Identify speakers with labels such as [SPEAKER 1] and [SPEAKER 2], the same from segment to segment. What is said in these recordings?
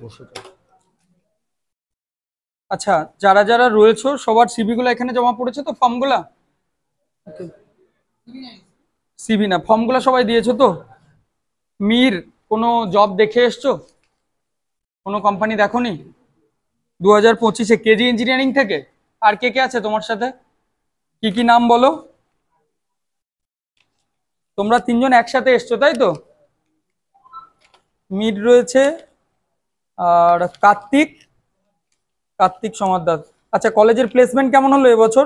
[SPEAKER 1] বসে যাও। আচ্ছা, যারা যারা রয়েছে সবার সিভি গুলো এখানে জমা পড়েছে তো, ফর্ম গুলা? সিভি না, ফর্ম গুলা সবাই দিয়েছো তো? মির কোনো জব দেখে এসছো? কোনো কোম্পানি দেখোনি? 2025-এ কেজি ইঞ্জিনিয়ারিং থেকে? আর কে কে আছে তোমার সাথে? কি কি নাম বলো? তোমরা তিনজন একসাথে এসছো তাই তো? মির রয়েছে, আর কার্তিক, কার্তিক সমাদ্দার। আচ্ছা, কলেজের প্লেসমেন্ট কেমন হলো এবছর?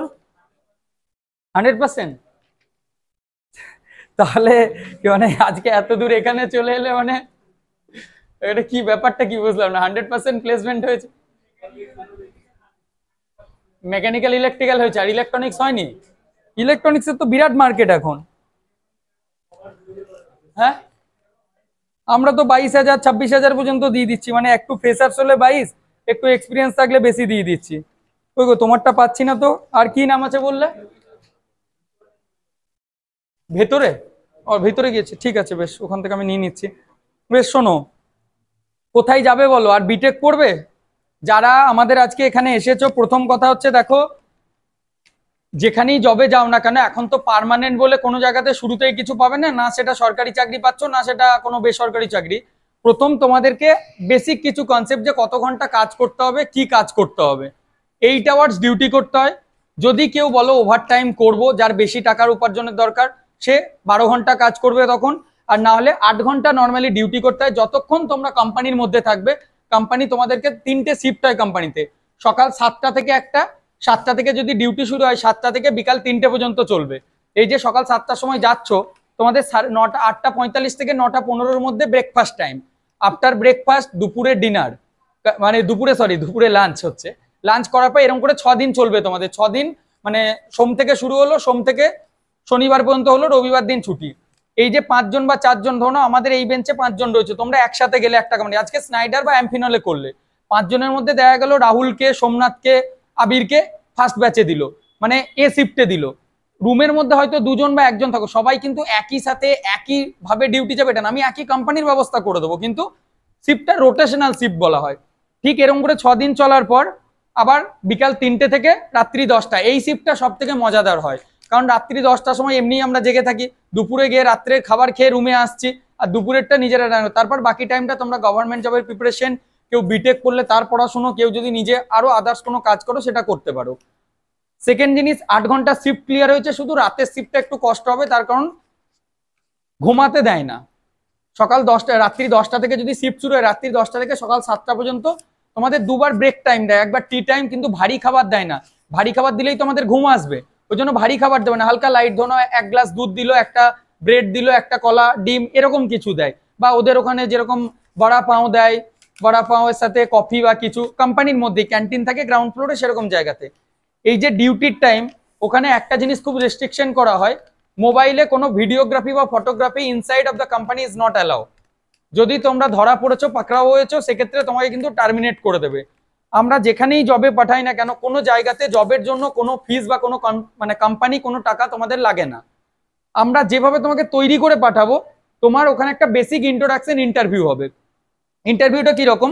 [SPEAKER 1] 100%? তাহলে মানে আজকে এত দূর এখানে চলে এলে মানে এটা কি ব্যাপারটা কি বুঝলাম না, 100% প্লেসমেন্ট হয়েছে? মেকানিক্যাল ইলেকট্রিক্যাল হয়েছে, আর ইলেকট্রনিক্স হয়নি? ইলেকট্রনিক্সের তো বিরাট মার্কেট এখন। হ্যাঁ, আমরা তো 22,000 26,000 পর্যন্ত দিয়ে দিচ্ছি, মানে একটু ফ্রেশার্স হলে 22, একটু এক্সপিরিয়েন্স থাকলে বেশি দিয়ে দিচ্ছি। ওই গো তোমারটা পাচ্ছি না তো। আর কি নাম আছে বললে? ভেতরে? ও ভেতরে গিয়েছে, ঠিক আছে বেশ, ওখান থেকে আমি নিয়ে নিচ্ছি। বেশ, শোনো, কোথায় যাবে বলো? আর বিটেক করবে? যারা আমাদের আজকে এখানে এসেছো, প্রথম কথা হচ্ছে দেখো, যেখানেই জবে যাও না কেন, এখন তো পার্মানেন্ট বলে কোনো জায়গাতে শুরুতেই কিছু পাবে না, না সেটা সরকারি চাকরি পাচ্ছ, না সেটা কোনো বেসরকারি চাকরি। প্রথম তোমাদেরকে বেসিক কিছু কনসেপ্ট, যে কত ঘন্টা কাজ করতে হবে, কি কাজ করতে হবে। 8 আওয়ার্স ডিউটি করতে হয়। যদি কেউ বলো ওভার টাইম করবো, যার বেশি টাকার উপার্জনের দরকার, সে 12 ঘন্টা কাজ করবে তখন। আর না হলে 8 ঘন্টা নর্মালি ডিউটি করতে হয়, যতক্ষণ তোমরা কোম্পানির মধ্যে থাকবে। কোম্পানি তোমাদেরকে 3টে শিফট হয় কোম্পানিতে, সকাল 7টা থেকে একটা, 7টা থেকে যদি ডিউটি শুরু হয় 7টা থেকে বিকাল 3টে পর্যন্ত চলবে। এই যে সকাল 7টার সময় যাচ্ছ, তোমাদের 8:45 থেকে 9:15-র মধ্যে ব্রেকফাস্ট টাইম। আফটার ব্রেকফাস্ট দুপুরে ডিনার, মানে দুপুরে লাঞ্চ হচ্ছে। লাঞ্চ করার পর এরকম করে 6 দিন চলবে তোমাদের। 6 দিন মানে সোম থেকে শুরু হলো, সোম থেকে শনিবার পর্যন্ত হলো, রবিবার দিন ছুটি। এই যে 5জন বা 4জন, ধরো আমাদের এই বেঞ্চে 5জন রয়েছে, তোমরা একসাথে গেলে একটা কোম্পানি, আজকে স্নাইডার বা অ্যাম্ফিনলে করলে, 5জনের মধ্যে দেখা গেল রাহুলকে, সোমনাথকে, আবিরকে ফার্স্ট ব্যাচে দিল, মানে এ শিফটে দিল। রুমের মধ্যে হয়তো 2জন বা 1জন থাকো, সবাই কিন্তু একই সাথে একই ভাবে ডিউটি যাবে এটা না, আমি একই কোম্পানির ব্যবস্থা করে দেবো, কিন্তু শিফটটা রোটেশনাল শিফট বলা হয়। ঠিক এরকম করে 6 দিন চলার পর আবার বিকাল 3টে থেকে রাত্রি 10টা, এই শিফটটা সব থেকে মজাদার হয়। কারণ রাত্রি 10টার সময় এমনি আমরা জেগে থাকি, দুপুরে গিয়ে রাত্রের খাবার খেয়ে রুমে আসছি, আর দুপুরেরটা নিজেরা রান্না, তারপর বাকি টাইমটা তোমরা গভর্নমেন্ট জবের প্রিপারেশন, কেউ বিটেক করলে তার পড়াশুনো, কেউ যদি নিজে আরো আদার্স কোনো কাজ করো সেটা করতে পারো। সেকেন্ড জিনিস, 8 ঘন্টা শিফট ক্লিয়ার হয়েছে, শুধু রাতের শিফটটা একটু কষ্ট হবে, তার কারণ ঘুমাতে দেয় না। সকাল 10টা, রাত্রি 10টা থেকে যদি শিফট শুরু হয়, রাত্রি 10টা থেকে সকাল 7টা পর্যন্ত তোমাদের দুবার ব্রেক টাইম দেয়, একবার টি টাইম, কিন্তু ভারী খাবার দেয় না। ভারী খাবার দিলেই তোমাদের ঘুম আসবে, ওই জন্য ভারী খাবার দেবে না, হালকা লাইট, ধরো 1 গ্লাস দুধ দিল, একটা ব্রেড দিল, একটা কলা, ডিম, এরকম কিছু দেয়। বা ওদের ওখানে যেরকম বড়া পাও দেয়, বড়া পাও এর সাথে কফি বা কিছু, কোম্পানির মধ্যে ক্যান্টিন থাকে গ্রাউন্ড ফ্লোরে, সেরকম জায়গাতে। এই যে ডিউটির টাইম, ওখানে একটা জিনিস খুব রেস্ট্রিকশন করা হয়, মোবাইলে কোনো ভিডিওগ্রাফি বা photography inside of the company is not allow. যদি তোমরা ধরা পড়েছো, পাকড়াও হয়েছো, সেক্ষেত্রে তোমাকে কিন্তু টার্মিনেট করে দেবে। আমরা যেখানেই জবে পাঠাই না কেন, কোনো জায়গাতে জবের জন্য কোনো ফিস বা কোনো মানে কোম্পানি কোনো টাকা তোমাদের লাগে না। আমরা যেভাবে তোমাকে তৈরি করে পাঠাবো, তোমার ওখানে একটা বেসিক ইন্ট্রোডাকশন ইন্টারভিউ হবে। ইন্টারভিউটা কিরকম?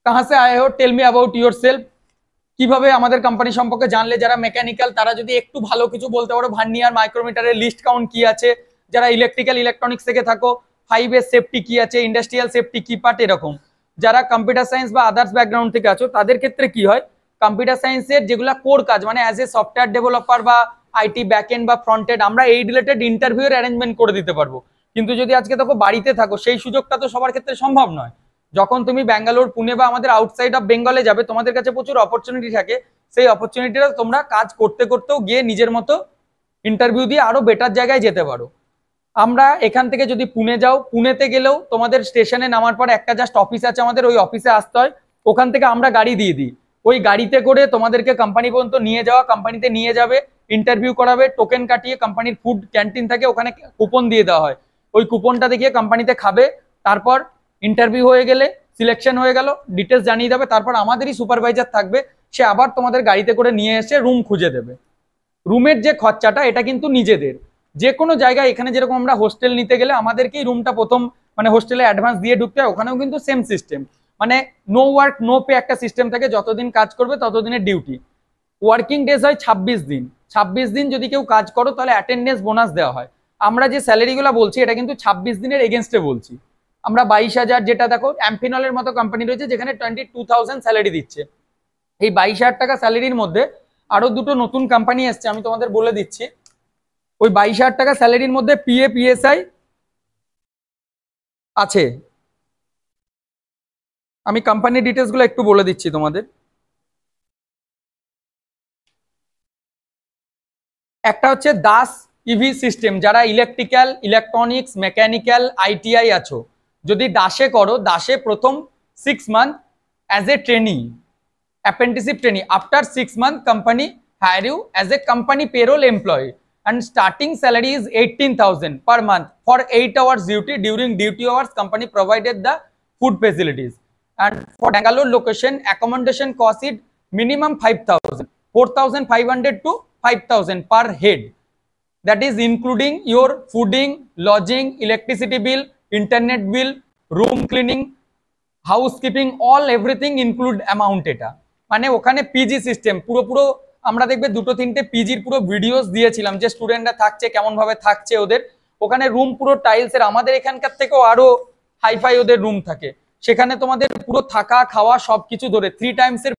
[SPEAKER 1] কাহা সে আয়ে হো, tell me about yourself. কিভাবে আমাদের কোম্পানি সম্পর্কে জানলে? যারা মেকানিক্যাল তারা যদি একটু ভালো কিছু বলতে পারো, ভার্নিয়ার মাইক্রোমিটারের লিস্ট কাউন্ট কি আছে। যারা ইলেকট্রিক্যাল ইলেকট্রনিক্স থেকে থাকো, 5 এর সেফটি কি আছে, ইন্ডাস্ট্রিয়াল সেফটি কি পার্ট, এরকম। যারা কম্পিউটার সায়েন্স বা আদার্স ব্যাকগ্রাউন্ড থেকে আছো, তাদের ক্ষেত্রে কি হয়, কম্পিউটার সায়েন্সের যেগুলো কোর কাজ, মানে অ্যাজ এ সফটওয়্যার ডেভেলপার বা আইটি ব্যাকএন্ড বা ফ্রন্ট এন্ড, আমরা এই রিলেটেড ইন্টারভিউর অ্যারেঞ্জমেন্ট করে দিতে পারবো। কিন্তু যদি আজকে দেখো বাড়িতে থাকো, সেই সুযোগটা তো সবার ক্ষেত্রে সম্ভব নয়। যখন তুমি ব্যাঙ্গালোর, পুনে বা আমাদের আউটসাইড অফ বেঙ্গলে যাবে, তোমাদের কাছে প্রচুর অপরচুনিটি থাকে। সেই অপরচুনিটিটা তোমরা কাজ করতে করতেও গিয়ে নিজের মতো ইন্টারভিউ দিয়ে আরো বেটার জায়গায় যেতে পারো। আমরা এখান থেকে যদি পুনে যাও, পুনেতে গেলেও তোমাদের স্টেশনে নামার পর একটা জাস্ট অফিস আছে আমাদের, ওই অফিসে আসতে হয়। ওখান থেকে আমরা গাড়ি দিয়ে দিই, ওই গাড়িতে করে তোমাদেরকে কোম্পানি পর্যন্ত নিয়ে যাওয়া, কোম্পানিতে নিয়ে যাবে, ইন্টারভিউ করাবে, টোকেন কাটিয়ে, কোম্পানির ফুড ক্যান্টিন থাকে ওখানে, কুপন দিয়ে দেওয়া হয়, ওই কুপনটা দেখিয়ে কোম্পানিতে খাবে। তারপর ইন্টারভিউ হয়ে গেলে, সিলেকশন হয়ে গেল, ডিটেলস জানিয়ে দেবে, তারপর আমাদেরই সুপারভাইজার থাকবে, সে আবার তোমাদের গাড়িতে করে নিয়ে এসে রুম খুঁজে দেবে। রুমের যে খরচাটা, এটা কিন্তু নিজেদের। যে কোনো জায়গায়, এখানে যেরকম আমরা হোস্টেল নিতে গেলে আমাদেরকেই রুমটা প্রথম, মানে হোস্টেলে অ্যাডভান্স দিয়ে ঢুকতে হয়, ওখানেও কিন্তু সেম সিস্টেম। মানে নো ওয়ার্ক নো পে একটা সিস্টেম থাকে, যতদিন কাজ করবে ততদিনের ডিউটি। ওয়ার্কিং ডেজ হয় 26 দিন, 26 দিন যদি কেউ কাজ করো তাহলে অ্যাটেন্ডেন্স বোনাস দেওয়া হয়। আমরা যে স্যালারিগুলো বলছি এটা কিন্তু 26 দিনের এগেনস্টে বলছি। আমরা 22,000, যেটা দেখো অ্যাম্পিনলের মতো কোম্পানি রয়েছে যেখানে 22,000 স্যালারি দিচ্ছে, এই 22,000 টাকা স্যালারির মধ্যে আরো দুটো নতুন কোম্পানি এসছে, আমি তোমাদের বলে দিচ্ছি। ওই 22,000 টাকা স্যালারির মধ্যে পিএ পিএসআই আছে। আমি কোম্পানি ডিটেলস গুলো একটু বলে দিচ্ছি তোমাদের। একটা হচ্ছে দাস ইভি সিস্টেম, যারা ইলেকট্রিক্যাল, ইলেকট্রনিক্স, মেকানিক্যাল, আইটিআই আছো, যদি দাসে করো, দাসে প্রথম 6 month as a trainee, apprenticeship trainee, after 6 month company hire you as a company payroll employee and starting salary is 18,000 per month for 8 hours duty. During duty hours company provided the food facilities, and for Bangalore location accommodation cost is minimum 5,000, 4,500 to 5,000 per head, that is including your fooding, lodging, electricity bill, internet bill, room cleaning, housekeeping, all everything include amount। এটা মানে ওখানে PG system পুরো আমরা দেখবে দুটো তিনটে পিজির পুরো videos দিয়েছিলাম যে স্টুডেন্টরা থাকছে কেমন ভাবে থাকছে ওদের ওখানে, রুম পুরো টাইলসের, আমাদের এখানকার থেকেও আরো হাইফাই ওদের রুম থাকে, সেখানে তোমাদের পুরো থাকা খাওয়া সবকিছু ধরে 3 টাইমস এর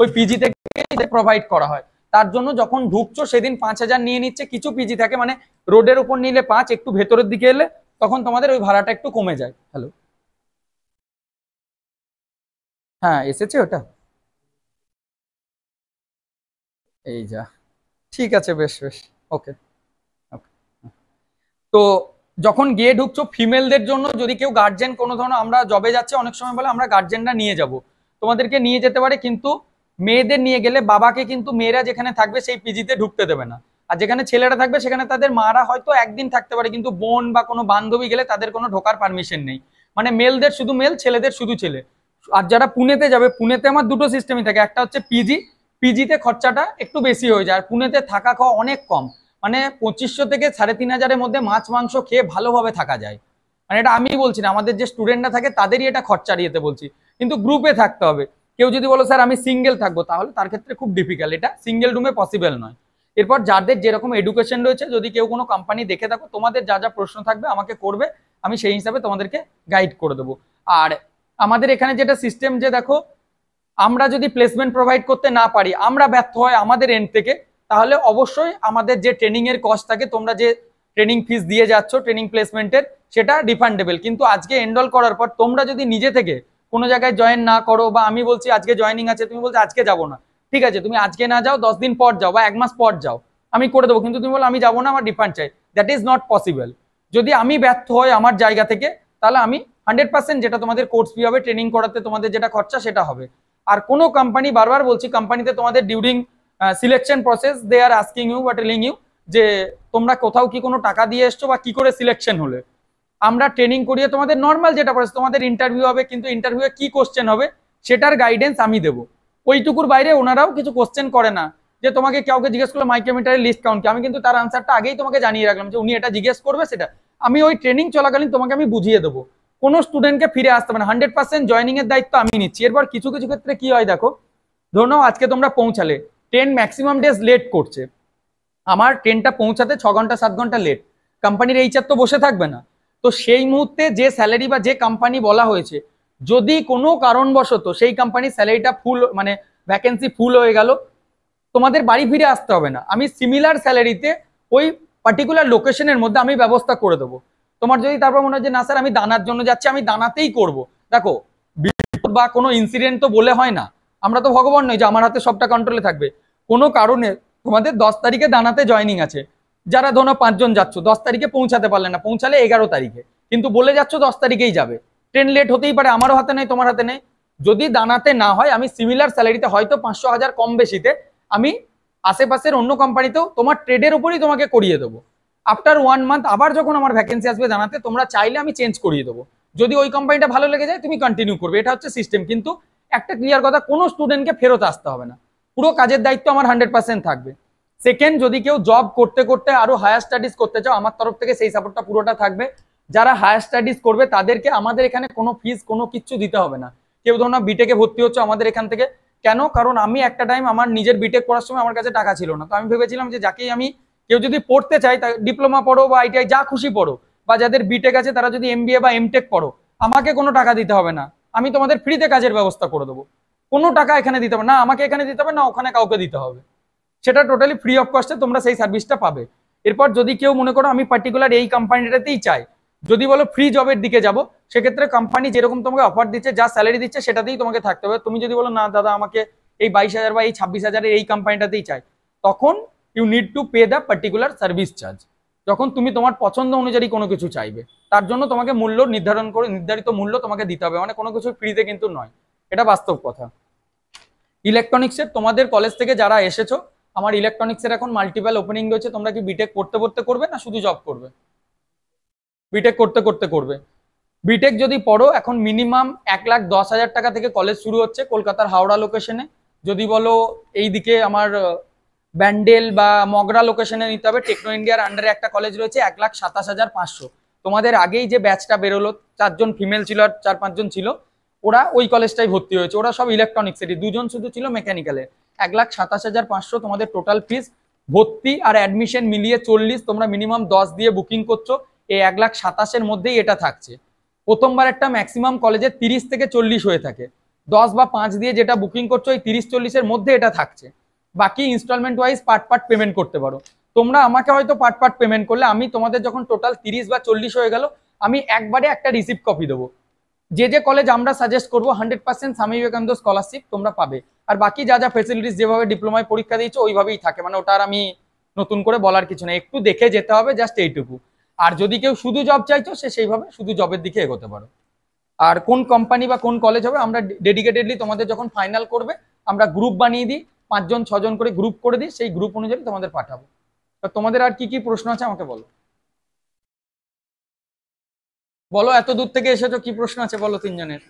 [SPEAKER 1] ওই পিজি থেকে প্রোভাইড করা হয়। তার জন্য যখন ঢুকছো সেদিন 5,000 নিয়ে নিচ্ছে, কিছু পিজি থাকে মানে রোডের উপর নিলে 5, একটু ভেতরের দিকে এলে তখন তোমাদের ওই ভাড়াটা একটু কমে যায়। হ্যালো, হ্যাঁ এসেছে ওটা, এই যা, ঠিক আছে, বেশ বেশ, ওকে ওকে। তো যখন গিয়ে ঢুকছো ফিমেলদের জন্য, যদি কেউ গার্জেন কোনো ধরনের, আমরা জবে যাচ্ছে অনেক সময় বলে আমরা গার্জেনরা নিয়ে যাব, তোমাদেরকে নিয়ে যেতে পারে, কিন্তু মেয়েদের নিয়ে গেলে বাবাকে কিন্তু মেয়েরা যেখানে থাকবে সেই পিজিতে ঢুকতে দেবে না, আর যেখানে ছেলেরা থাকবে সেখানে তাদের মারা হয়তো একদিন থাকতে পারে, কিন্তু বোন বা কোনো বান্ধবী গেলে তাদের কোনো ঢোকার পারমিশন নেই, মানে মেলদের শুধু মেল, ছেলেদের শুধু ছেলে। আর যারা পুনেতে যাবে, পুনেতে আমার দুটো সিস্টেমই থাকে, একটা হচ্ছে পিজি, পিজিতে খরচাটা একটু বেশি হয়ে যায়, আর পুনেতে থাকা খাওয়া অনেক কম, মানে 2,500 থেকে 3,500 মধ্যে মাছ মাংস খেয়ে ভালোভাবে থাকা যায়। মানে এটা আমি বলছি না, আমাদের যে স্টুডেন্টরা থাকে তাদেরই এটা খরচা ইয়েতে বলছি, কিন্তু গ্রুপে থাকতে হবে। কেউ যদি বলো স্যার আমি সিঙ্গেল থাকবো, তাহলে তার ক্ষেত্রে খুব ডিফিকাল্ট, এটা সিঙ্গেল রুমে পসিবল নয়। এরপর যাদের যেরকম এডুকেশন রয়েছে, যদি কেউ কোনো কোম্পানি দেখে থাকো, তোমাদের যা যা প্রশ্ন থাকবে আমাকে করবে, আমি সেই হিসাবে তোমাদেরকে গাইড করে দেবো। আর আমাদের এখানে যেটা সিস্টেম, যে দেখো আমরা যদি প্লেসমেন্ট প্রোভাইড করতে না পারি, আমরা ব্যর্থ হয় আমাদের এন্ড থেকে, তাহলে অবশ্যই আমাদের যে ট্রেনিং এর কস্ট থাকে, তোমরা যে ট্রেনিং ফিস দিয়ে যাচ্ছ ট্রেনিং প্লেসমেন্টের, সেটা রিফান্ডেবল। কিন্তু আজকে এনরোল করার পর তোমরা যদি নিজে থেকে কোনো জায়গায় জয়েন না করো, বা আমি বলছি আজকে জয়েনিং আছে, তুমি বলছো আজকে যাবো না, ঠিক আছে তুমি আজকে না যাও, 10 দিন পর যাও বা 1 মাস পর যাও, আমি করে দেবো, কিন্তু তুমি বলো আমি যাবো না, আমার রিফান্ড চাই, দ্যাট ইজ নট পসিবল। যদি আমি ব্যর্থ হই আমার জায়গা থেকে, তাহলে আমি 100% যেটা তোমাদের কোর্স ফি হবে, ট্রেনিং করাতে তোমাদের যেটা খরচা সেটা হবে। আর কোনো কোম্পানি, বারবার বলছি, কোম্পানিতে তোমাদের during selection process they are asking you বা টেলিং ইউ যে তোমরা কোথাও কি কোনো টাকা দিয়ে এসছো বা কি করে সিলেকশন হলে। আমরা ট্রেনিং করিয়ে তোমাদের নর্মাল যেটা প্রসেস, তোমাদের ইন্টারভিউ হবে, কিন্তু ইন্টারভিউয়ে কি কোশ্চেন হবে সেটার গাইডেন্স আমি দেবো, ওইটুকুর বাইরে ওনারাও কিছু কোশ্চেন করে না। যে তোমাকে কাউকে জিজ্ঞেস করলো মাইক্রোমিটারের লিস্ট কাউন্ট কি, আমি কিন্তু তার আনসারটা আগেই তোমাকে জানিয়ে রাখলাম যে উনি এটা জিজ্ঞেস করবে, সেটা আমি ওই ট্রেনিং চলাকালীন তোমাকে আমি বুঝিয়ে দেবো। কোনো স্টুডেন্টকে ফিরে আসতে হবে না, 100% জয়নিং এর দায়িত্ব আমি নিচ্ছি। এরপর কিছু কিছু ক্ষেত্রে কি হয় দেখো, ধরো নাও আজকে তোমরা পৌঁছালে, ট্রেন ম্যাক্সিমাম ডেজ লেট করছে, আমার ট্রেনটা পৌঁছাতে 6 ঘন্টা 7 ঘন্টা লেট, কোম্পানির এইচআর তো বসে থাকবে না, তো সেই মুহূর্তে যে স্যালারি বা যে কোম্পানি বলা হয়েছে, যদি কোনো কারণবশত সেই কোম্পানির স্যালারিটা ফুল, মানে ভ্যাকেন্সি ফুল হয়ে গেল, তোমাদের বাড়ি ফিরে আসতে হবে না, আমি সিমিলার স্যালারিতে ওই পার্টিকুলার লোকেশনের মধ্যে আমি ব্যবস্থা করে দেবো। তোমার যদি তারপর মনে হয় যে না স্যার আমি দানার জন্য যাচ্ছি, আমি দানাতেই করব, দেখো বিপদ বা কোনো ইনসিডেন্ট তো বলে হয় না, আমরা তো ভগবান নই যে আমার হাতে সবটা কন্ট্রোলে থাকবে। কোনো কারণে তোমাদের 10 তারিখে দানাতে জয়নিং আছে, যারা ধরো 5 জন যাচ্ছ, 10 তারিখে পৌঁছাতে পারলে না, পৌঁছালে 11 তারিখে, কিন্তু বলে যাচ্ছ 10 তারিখেই যাবে, ট্রেন লেট হতেই পারে, আমারও হাতে নেই তোমার হাতে নেই। যদি দানাতে না হয়, আমি সিমিলার স্যালারিতে হয়তো 500,000 কম বেশিতে আমি আশেপাশের অন্য কোম্পানিতেও তোমার ট্রেডের উপরই তোমাকে করিয়ে দেবো। আফটার 1 মান্থ আবার যখন আমার ভ্যাকেন্সি আসবে জানাতে, তোমরা চাইলে আমি চেঞ্জ করিয়ে দেবো, যদি ওই কোম্পানিটা ভালো লেগে যায় তুমি কন্টিনিউ করবে, এটা হচ্ছে সিস্টেম। কিন্তু একটা ক্লিয়ার কথা, কোনো স্টুডেন্টকে ফেরত আসতে হবে না, পুরো কাজের দায়িত্ব আমার 100% থাকবে। সেকেন্ড, যদি কেউ জব করতে করতে আরো হায়ার স্টাডিজ করতে চাও, আমার তরফ থেকে সেই সাপোর্টটা পুরোটা থাকবে। যারা হায়ার স্টাডিজ করবে তাদেরকে আমাদের এখানে কোনো ফিস কোনো কিচ্ছু দিতে হবে না, কেউ ধরো না বিটেকে ভর্তি হচ্ছে আমাদের এখান থেকে, কেন? কারণ আমি একটা টাইম আমার নিজের বিটেক পড়ার সময় আমার কাছে টাকা ছিল না, তো আমি ভেবেছিলাম যে যাকেই আমি, কেউ যদি পড়তে চায় তা ডিপ্লোমা পড়ো বা আইটিআই যা খুশি পড়ো, বা যাদের বিটেক আছে তারা যদি এমবিএ বা এমটেক পড়ো, আমাকে কোনো টাকা দিতে হবে না, আমি তোমাদের ফ্রিতে কাজের ব্যবস্থা করে দেবো। কোনো টাকা এখানে দিতে হবে না, আমাকে এখানে দিতে হবে না, ওখানে কাউকে দিতে হবে, সেটা টোটালি ফ্রি অফ কস্টে তোমরা সেই সার্ভিসটা পাবে। এরপর যদি কেউ মনে করো আমি পার্টিকুলার এই কোম্পানিটাতেই চাই, যদি বলো ফ্রি জবের দিকে যাব, সেক্ষেত্রে কোম্পানি যেরকম তোমাকে অফার দিচ্ছে, যা স্যালারি দিচ্ছে সেটাতেই তোমাকে থাকতে হবে। তুমি যদি বলো না দাদা আমাকে এই 22,000 বা এই 26,000 এই কোম্পানিটাতেই চাই, তখন you need to pay the particular service charge. যখন তুমি তোমার পছন্দ অনুযায়ী কোনো কিছু চাইবে, তার জন্য তোমাকে মূল্য নির্ধারণ করে, নির্ধারিত মূল্য তোমাকে দিতে হবে, মানে কোনো কিছু ফ্রিতে কিন্তু নয়, এটা বাস্তব কথা। ইলেকট্রনিক্সের তোমাদের কলেজ থেকে যারা এসেছো, আমার ইলেকট্রনিক্সের এখন মাল্টিপল ওপেনিং রয়েছে, তোমরা কি বিটেক করতে করতে করবে না শুধু জব করবে? বিটেক করতে করতে করবে। বিটেক যদি পড়ো, এখন মিনিমাম 1,10,000 টাকা থেকে কলেজ শুরু হচ্ছে কলকাতার হাওড়া লোকেশনে। যদি বলো এইদিকে আমার ব্যান্ডেল বা মগরা লোকেশনে নিতে হবে, টেকনো ইন্ডিয়ার আন্ডারে একটা কলেজ রয়েছে, 1,27,500। তোমাদের আগেই যে ব্যাচটা বেরোলো, 4জন ফিমেল ছিল আর 4-5জন ছিল, ওরা ওই কলেজটাই ভর্তি হয়েছে, ওরা সব ইলেকট্রনিক্সেরই, 2জন শুধু ছিল মেকানিক্যালের। 1,27,500 তোমাদের টোটাল ফিস, ভর্তি আর অ্যাডমিশন মিলিয়ে 40, তোমরা মিনিমাম 10 দিয়ে বুকিং করছো, এই 1,27,000 মধ্যেই এটা থাকছে। প্রথমবার একটা ম্যাক্সিমাম কলেজে 30 থেকে 40 হয়ে থাকে, 10 বা 5 দিয়ে যেটা বুকিং করছো এই 30-40-এর মধ্যে এটা থাকছে। বাকি instalment wise part part payment করতে পারো। তোমরা আমাকে হয়তো পার্ট পার্ট পেমেন্ট করলে, আমি তোমাদের যখন টোটাল 30 বা 40 হয়ে গেল, আমি একবারে একটা রিসিপ্ট কপি দেবো। যে যে কলেজ আমরা সাজেস্ট করবো 100% স্বামী বিবেকানন্দ স্কলারশিপ তোমরা পাবে। আর বাকি যা যা ফেসিলিটিস যেভাবে ডিপ্লোমায় পরীক্ষা দিয়েছো ওইভাবেই থাকে, মানে ওটা আর আমি নতুন করে বলার কিছু না, একটু দেখে যেতে হবে, জাস্ট এইটুকু। আর যদি কেউ শুধু জব চাইছো, সে সেইভাবে শুধু জবের দিকে এগোতে পারো। আর কোন কোম্পানি বা কোন কলেজ হবে আমরা ডেডিকেটেডলি তোমাদের যখন ফাইনাল করবে, আমরা গ্রুপ বানিয়ে দিই, 5জন 6জন করে গ্রুপ করে দিই, সেই গ্রুপ অনুযায়ী তোমাদের পাঠাবো। তো তোমাদের আর কি কি প্রশ্ন আছে আমাকে বলো, বলো এত দূর থেকে এসেছো, কি প্রশ্ন আছে বলো তিনজনের।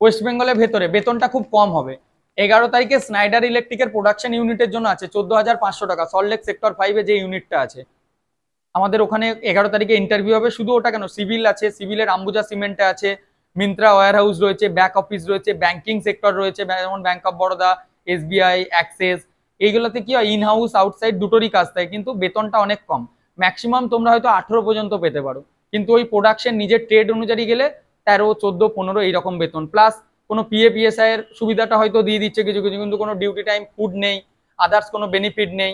[SPEAKER 1] ওয়েস্ট বেঙ্গলের ভেতরে বেতনটা খুব কম হবে। 11 তারিখে স্নাইডার ইলেকট্রিকের প্রোডাকশন ইউনিটের জন্য আছে 14,500 টাকা, সল্টলেক সেক্টর 5-এ যে ইউনিটটা আছে আমাদের ওখানে। 11 তারিখে ইন্টারভিউ হবে। শুধু ওটা কেন, সিভিল আছে, সিভিলের আম্বুজা সিমেন্টে আছে, মিন্ত্রা ওয়্যার হাউস রয়েছে, ব্যাক অফিস রয়েছে, ব্যাংকিং সেক্টর রয়েছে, যেমন bank of Baroda, SBI, access, এইগুলোতে কি হয় ইন হাউস আউটসাইড দুটোরই কাজ থাকে, কিন্তু বেতনটা অনেক কম। ম্যাক্সিমাম তোমরা হয়তো 18 পর্যন্ত পেতে পারো, কিন্তু ওই প্রোডাকশন নিজের ট্রেড অনুযায়ী গেলে 13, 14, 15 এইরকম বেতন, প্লাস কোনো পিএফ-ইএসআই এর সুবিধাটা হয়তো দিয়ে দিচ্ছে কিছু কিছু, কিন্তু কোনো ডিউটি টাইম ফুড নেই, আদার্স কোনো বেনিফিট নেই।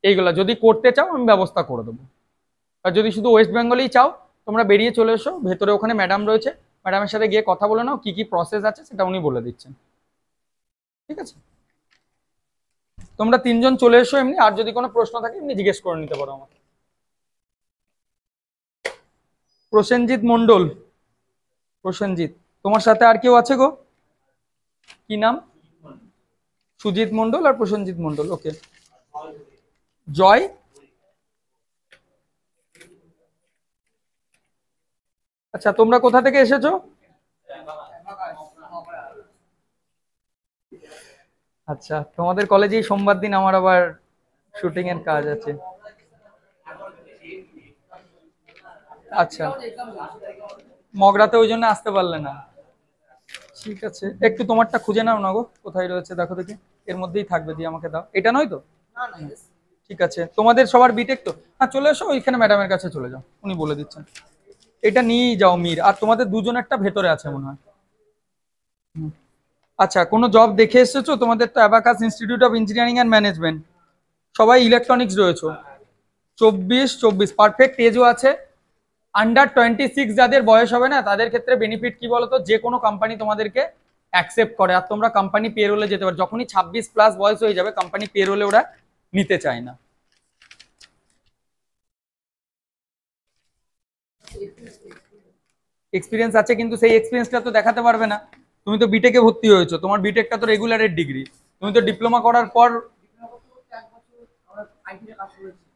[SPEAKER 1] এইগুলো যদি করতে চাও আমি ব্যবস্থা করে দেবো। আর যদি শুধু ওয়েস্ট বেঙ্গলেই চাও, তোমরা বেরিয়ে চলে এসো, ভেতরে ওখানে ম্যাডাম রয়েছে, ম্যাডামের সাথে গিয়ে কথা বলে নাও, কি কি প্রসেস আছে সেটা উনি বলে দিচ্ছেন। ঠিক আছে, তোমরা 3জন চলে এসো এমনি, আর যদি কোনো প্রশ্ন থাকে এমনি জিজ্ঞেস করে নিতে পারো আমাকে। প্রসেনজিৎ মন্ডল, প্রসেনজিৎ, তোমার সাথে আর কেউ আছে গো? কি নাম? সুজিত মন্ডল আর প্রসেনজিৎ মন্ডল, ওকে। জয়, আচ্ছা তোমরা কোথা থেকে এসেছো? আচ্ছা, তোমাদের কলেজেই সোমবার দিন আমার আবার শুটিং এর কাজ আছে। আচ্ছা, মগরাতে ওই জন্য আসতে পারলে না। ঠিক আছে, একটু তোমারটা খুঁজে নাও না গো, কোথায় রয়েছে দেখো দেখি, এর মধ্যেই থাকবে, দিয়ে আমাকে দাও। এটা নয় তো? ঠিক আছে, তোমাদের সবার বিটেক তো? হ্যাঁ চলে এসো, ওইখানে ম্যাডামের কাছে চলে যাও, উনি বলে দিচ্ছেন। এটা নিয়েই যাও মীর, আর তোমাদের দুজন একটা ভেতরে আছে মনে হয়। আচ্ছা, কোনো জব দেখে এসেছো? তোমাদের তো abacus institute of engineering and management, সবাই ইলেকট্রনিক্স রয়েছে। 24 পারফেক্ট এজও আছে। আন্ডার 26 যাদের বয়স হবে না, তাদের ক্ষেত্রে বেনিফিট কি বলতো, যে কোনো কোম্পানি তোমাদেরকে অ্যাকসেপ্ট করে, আর তোমরা কোম্পানি পেরোলে যেতে পারো। যখনই 26+ বয়স হয়ে যাবে, কোম্পানি পেরোলে ওরা নিতে চায় না। এক্সপিরিয়েন্স আছে, কিন্তু সেই এক্সপিরিয়েন্সটা তো দেখাতে পারবে না। তুমি তো বিটেকে ভর্তি হয়েছো, তোমার বিটেকটা তো রেগুলারের ডিগ্রি, তুমি তো ডিপ্লোমা করার পর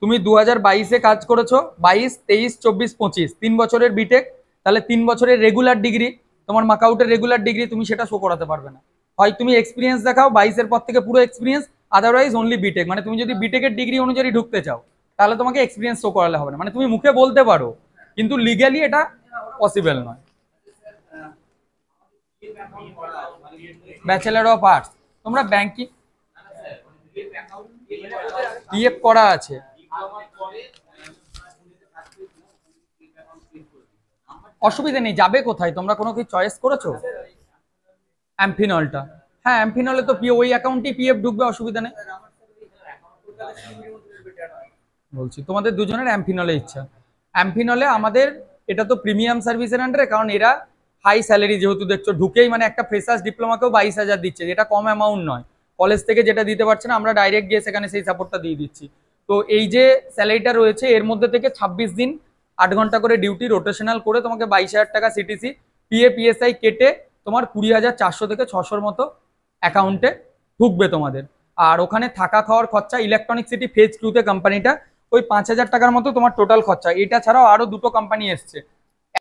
[SPEAKER 1] তুমি 2022-এ কাজ করেছো, 22, 23, 24, 25, 3 বছরের বিটেক, তাহলে 3 বছরের রেগুলার ডিগ্রি, তোমার মাকআউটের রেগুলার ডিগ্রি, তুমি সেটা শো করাতে পারবে না। হয় তুমি এক্সপিরিয়েন্স দেখাও 22-এর পর থেকে পুরো এক্সপিরিয়েন্স, আদারওয়াইজ অনলি বিটেক। মানে তুমি যদি বিটেকের ডিগ্রি অনুযায়ী ঢুকতে চাও, তাহলে তোমাকে এক্সপিরিয়েন্স শো করালে হবে না। মানে তুমি মুখে বলতে পারো, কিন্তু লিগ্যালি এটা পসিবল নয়। ব্যাচেলার অফ আর্টস, তোমরা ব্যাংকিং পিএফ করা আছে। অসুবিধা নেই, যাবে কোথায়, তোমরা কোনো কি চয়েস করেছো? অ্যাম্ফিনলটা, হ্যাঁ অ্যাম্ফিনলে তো ওই অ্যাকাউন্টই পিএফ ঢুকবে, অসুবিধা নেই। বলছি তোমাদের দুজনের অ্যাম্ফিনলে ইচ্ছা। অ্যাম্ফিনলে আমাদের এটা তো প্রিমিয়াম সার্ভিসের আন্ডারে, কারণ এরা হাই স্যালারি যেহেতু দেখছো ঢুকেই, মানে একটা ফ্রেশার্স ডিপ্লোমাকেও 22,000 দিচ্ছে, যেটা কম অ্যামাউন্ট নয়। কলেজ থেকে যেটা দিতে পারছে না, আমরা ডাইরেক্ট গিয়ে সেখানে সেই সাপোর্টটা দিয়ে দিচ্ছি। তো এই যে স্যালারিটা রয়েছে এর মধ্যে থেকে 26 দিন 8 ঘন্টা করে ডিউটি রোটেশনাল করে তোমাকে 22,000 টাকা সিটিসি পিএ পিএসআই কেটে তোমার 20,400 থেকে 600-র মতো অ্যাকাউন্টে ঢুকবে তোমাদের। আর ওখানে থাকা খাওয়ার খরচা, ইলেকট্রনিক সিটি ফেজ 2-তে কোম্পানিটা, ওই 5,000 টাকার মতো তোমার টোটাল খরচা। এটা ছাড়াও আরো দুটো কোম্পানি এসছে,